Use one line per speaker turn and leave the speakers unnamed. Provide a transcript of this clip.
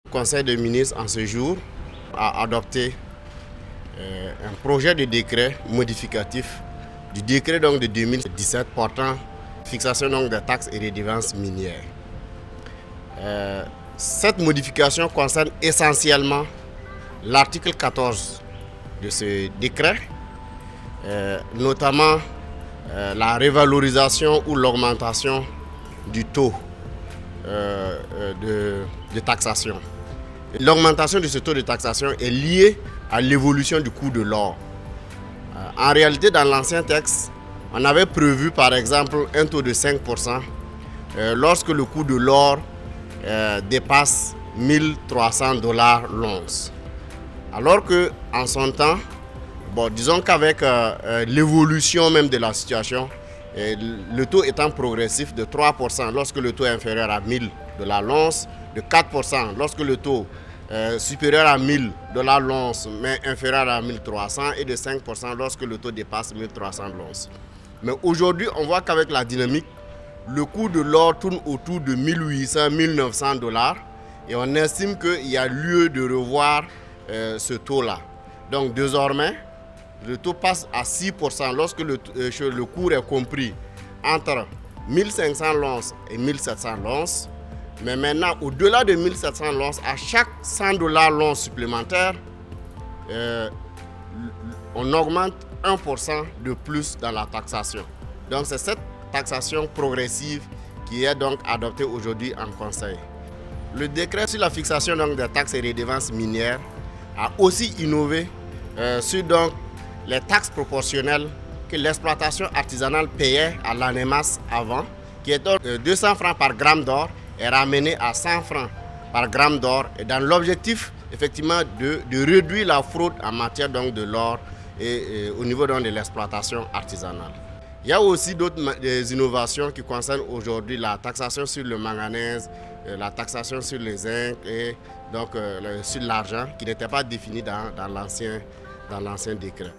Le Conseil des ministres, en ce jour, a adopté un projet de décret modificatif du décret donc, de 2017 portant fixation donc, des taxes et redevances minières. Cette modification concerne essentiellement l'article 14 de ce décret, notamment la révalorisation ou l'augmentation du taux de taxation. L'augmentation de ce taux de taxation est liée à l'évolution du coût de l'or. En réalité, dans l'ancien texte, on avait prévu par exemple un taux de 5% lorsque le coût de l'or dépasse 1300 $ l'once. Alors qu'en son temps, disons qu'avec l'évolution même de la situation, le taux étant progressif de 3% lorsque le taux est inférieur à 1000 $ l'once, de 4% lorsque le taux est supérieur à 1000 $ l'once mais inférieur à 1300 et de 5% lorsque le taux dépasse 1300 l'once. Mais aujourd'hui, on voit qu'avec la dynamique, le coût de l'or tourne autour de 1800-1900 $ et on estime qu'il y a lieu de revoir ce taux-là. Donc désormais, le taux passe à 6% lorsque le cours est compris entre 1500 l'once et 1700 l'once. Mais maintenant, au-delà de 1700 l'once, à chaque 100 $ l'once supplémentaire, on augmente 1% de plus dans la taxation. Donc c'est cette taxation progressive qui est donc adoptée aujourd'hui en Conseil. Le décret sur la fixation donc, des taxes et redevances minières a aussi innové sur donc, les taxes proportionnelles que l'exploitation artisanale payait à l'ANEMAS avant, qui est donc 200 francs par gramme d'or, est ramené à 100 francs par gramme d'or, et dans l'objectif effectivement de réduire la fraude en matière donc, de l'or et au niveau donc, de l'exploitation artisanale. Il y a aussi d'autres innovations qui concernent aujourd'hui la taxation sur le manganèse, la taxation sur le zinc et donc sur l'argent qui n'était pas défini dans l'ancien décret.